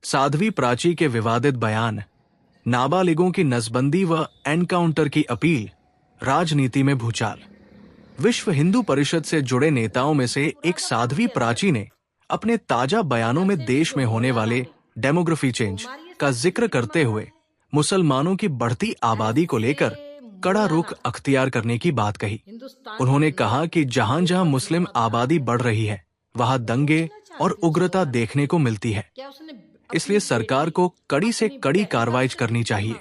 साध्वी प्राची के विवादित बयान, नाबालिगों की नसबंदी व एनकाउंटर की अपील, राजनीति में भूचाल। विश्व हिंदू परिषद से जुड़े नेताओं में से एक साध्वी प्राची ने अपने ताजा बयानों में देश में होने वाले डेमोग्राफी चेंज का जिक्र करते हुए मुसलमानों की बढ़ती आबादी को लेकर कड़ा रुख अख्तियार करने की बात कही। उन्होंने कहा कि जहां जहां मुस्लिम आबादी बढ़ रही है वहां दंगे और उग्रता देखने को मिलती है, इसलिए सरकार को कड़ी से कड़ी कार्रवाई करनी चाहिए।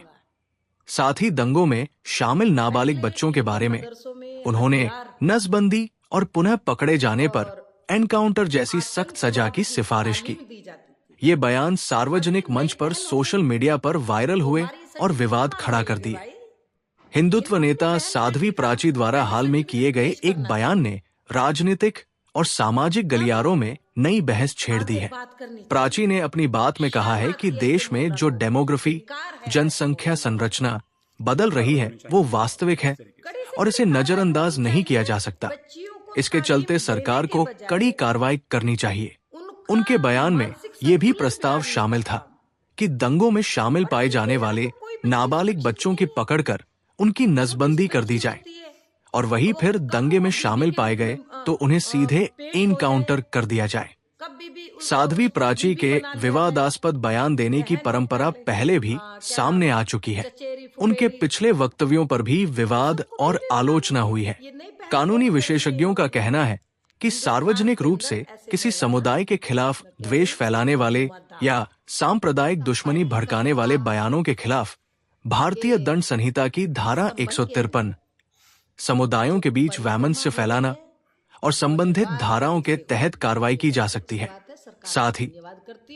साथ ही दंगों में शामिल नाबालिग बच्चों के बारे में उन्होंने नसबंदी और पुनः पकड़े जाने पर एनकाउंटर जैसी सख्त सजा की सिफारिश की। ये बयान सार्वजनिक मंच पर सोशल मीडिया पर वायरल हुए और विवाद खड़ा कर दिए। हिंदुत्व नेता साध्वी प्राची द्वारा हाल में किए गए एक बयान ने राजनीतिक और सामाजिक गलियारों में नई बहस छेड़ दी है। प्राची ने अपनी बात में कहा है कि देश में जो डेमोग्राफी, जनसंख्या संरचना बदल रही है वो वास्तविक है और इसे नजरअंदाज नहीं किया जा सकता। इसके चलते सरकार को कड़ी कार्रवाई करनी चाहिए। उनके बयान में ये भी प्रस्ताव शामिल था कि दंगों में शामिल पाए जाने वाले नाबालिग बच्चों की पकड़कर उनकी नसबंदी कर दी जाए और वही फिर दंगे में शामिल पाए गए तो उन्हें सीधे एनकाउंटर कर दिया जाए। साध्वी प्राची के विवादास्पद बयान देने की परंपरा पहले भी सामने आ चुकी है। उनके पिछले वक्तव्यों पर भी विवाद और आलोचना हुई है। कानूनी विशेषज्ञों का कहना है कि सार्वजनिक रूप से किसी समुदाय के खिलाफ द्वेष फैलाने वाले या सांप्रदायिक दुश्मनी भड़काने वाले बयानों के खिलाफ भारतीय दंड संहिता की धारा 153 समुदायों के बीच वैमनस्य फैलाना और संबंधित धाराओं के तहत कार्रवाई की जा सकती है। साथ ही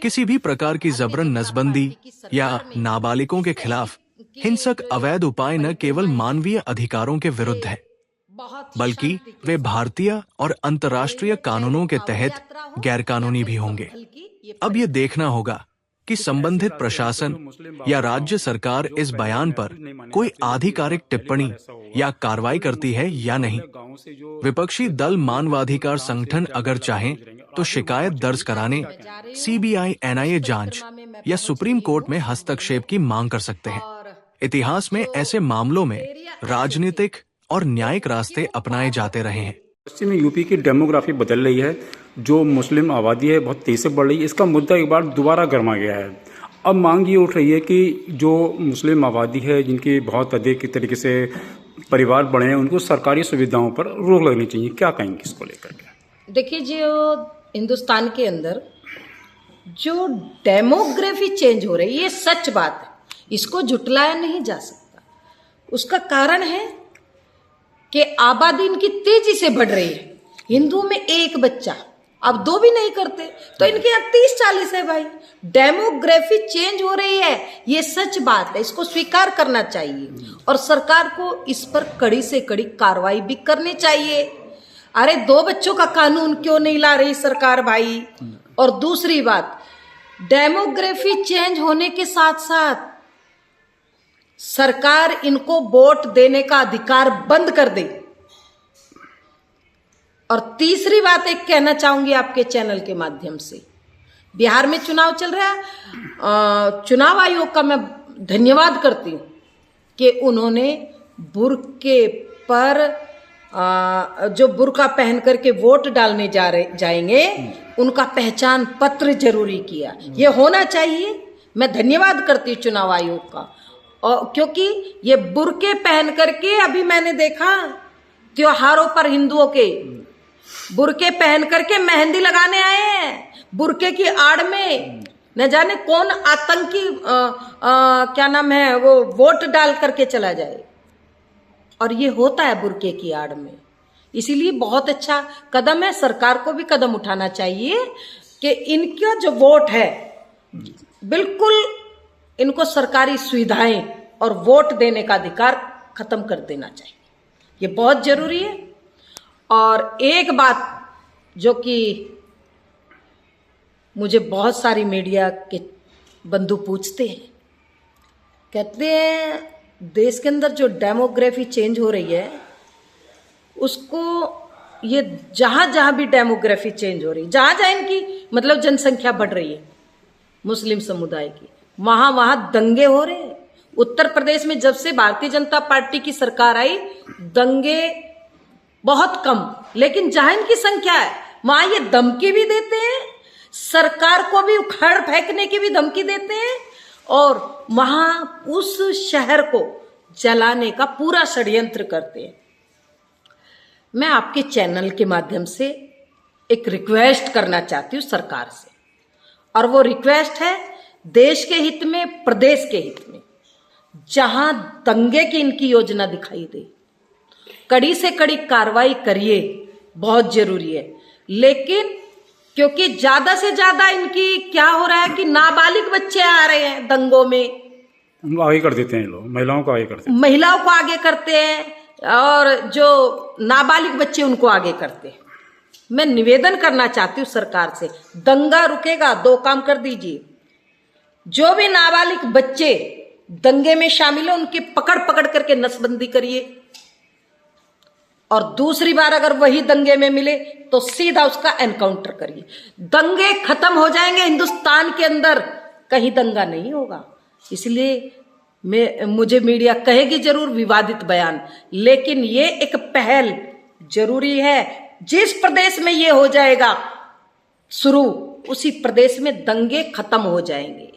किसी भी प्रकार की जबरन नसबंदी या नाबालिगों के खिलाफ हिंसक अवैध उपाय न केवल मानवीय अधिकारों के विरुद्ध है बल्कि वे भारतीय और अंतर्राष्ट्रीय कानूनों के तहत गैरकानूनी भी होंगे। अब ये देखना होगा कि संबंधित प्रशासन या राज्य सरकार इस बयान पर कोई आधिकारिक टिप्पणी या कार्रवाई करती है या नहीं। विपक्षी दल मानवाधिकार संगठन अगर चाहें तो शिकायत दर्ज कराने, सीबीआई एनआईए जांच या सुप्रीम कोर्ट में हस्तक्षेप की मांग कर सकते हैं। इतिहास में ऐसे मामलों में राजनीतिक और न्यायिक रास्ते अपनाए जाते रहे हैं। पश्चिम यूपी की डेमोग्राफी बदल रही है, जो मुस्लिम आबादी है बहुत तेजी से बढ़ रही है। इसका मुद्दा एक बार दोबारा गर्मा गया है। अब मांग ये उठ रही है कि जो मुस्लिम आबादी है जिनकी बहुत अधिक तरीके से परिवार बढ़े हैं उनको सरकारी सुविधाओं पर रोक लगनी चाहिए। क्या कहेंगे इसको लेकर के? देखिए, जो हिंदुस्तान के अंदर जो डेमोग्राफी चेंज हो रही है ये सच बात है, इसको झुटलाया नहीं जा सकता। उसका कारण है कि आबादी इनकी तेजी से बढ़ रही है। हिंदुओं में एक बच्चा, अब दो भी नहीं करते, तो इनके यहाँ 30-40 है। भाई, डेमोग्राफी चेंज हो रही है, ये सच बात है, इसको स्वीकार करना चाहिए और सरकार को इस पर कड़ी से कड़ी कार्रवाई भी करनी चाहिए। अरे 2 बच्चों का कानून क्यों नहीं ला रही सरकार भाई? और दूसरी बात, डेमोग्राफी चेंज होने के साथ साथ सरकार इनको वोट देने का अधिकार बंद कर दे। और तीसरी बात एक कहना चाहूंगी आपके चैनल के माध्यम से, बिहार में चुनाव चल रहा है, चुनाव आयोग का मैं धन्यवाद करती हूं कि उन्होंने बुर्के पर जो बुर्का पहन करके वोट डालने जाएंगे उनका पहचान पत्र जरूरी किया। ये होना चाहिए। मैं धन्यवाद करती हूँ चुनाव आयोग का, और क्योंकि ये बुर्के पहन करके, अभी मैंने देखा त्योहारों पर हिंदुओं के बुर्के पहन करके मेहंदी लगाने आए हैं, बुर्के की आड़ में न जाने कौन आतंकी क्या नाम है वो वोट डाल करके चला जाए, और ये होता है बुर्के की आड़ में। इसीलिए बहुत अच्छा कदम है, सरकार को भी कदम उठाना चाहिए कि इनका जो वोट है बिल्कुल इनको सरकारी सुविधाएं और वोट देने का अधिकार खत्म कर देना चाहिए। ये बहुत जरूरी है। और एक बात जो कि मुझे बहुत सारी मीडिया के बंधु पूछते हैं, कहते हैं देश के अंदर जो डेमोग्राफी चेंज हो रही है उसको, ये जहां जहां भी डेमोग्राफी चेंज हो रही है, जहां जहां इनकी मतलब जनसंख्या बढ़ रही है, मुस्लिम समुदाय की, वहां दंगे हो रहे हैं। उत्तर प्रदेश में जब से भारतीय जनता पार्टी की सरकार आई, दंगे बहुत कम, लेकिन जहां इनकी संख्या है वहां ये धमकी भी देते हैं, सरकार को भी उखाड़ फेंकने की भी धमकी देते हैं, और वहां उस शहर को जलाने का पूरा षड्यंत्र करते हैं। मैं आपके चैनल के माध्यम से एक रिक्वेस्ट करना चाहती हूँ सरकार से, और वो रिक्वेस्ट है देश के हित में, प्रदेश के हित में, जहां दंगे की इनकी योजना दिखाई दे, कड़ी से कड़ी कार्रवाई करिए, बहुत जरूरी है। लेकिन क्योंकि ज्यादा से ज्यादा इनकी क्या हो रहा है कि नाबालिग बच्चे आ रहे हैं दंगों में, उनको आगे कर देते हैं लोग, महिलाओं को आगे करते हैं, महिलाओं को आगे करते हैं, और जो नाबालिग बच्चे उनको आगे करते हैं। मैं निवेदन करना चाहती हूँ सरकार से, दंगा रुकेगा, दो काम कर दीजिए। जो भी नाबालिग बच्चे दंगे में शामिल है उनकी पकड़ पकड़ करके नसबंदी करिए, और दूसरी बार अगर वही दंगे में मिले तो सीधा उसका एनकाउंटर करिए। दंगे खत्म हो जाएंगे, हिंदुस्तान के अंदर कहीं दंगा नहीं होगा। इसलिए मुझे मीडिया कहेगी जरूर विवादित बयान, लेकिन ये एक पहल जरूरी है। जिस प्रदेश में ये हो जाएगा शुरू, उसी प्रदेश में दंगे खत्म हो जाएंगे।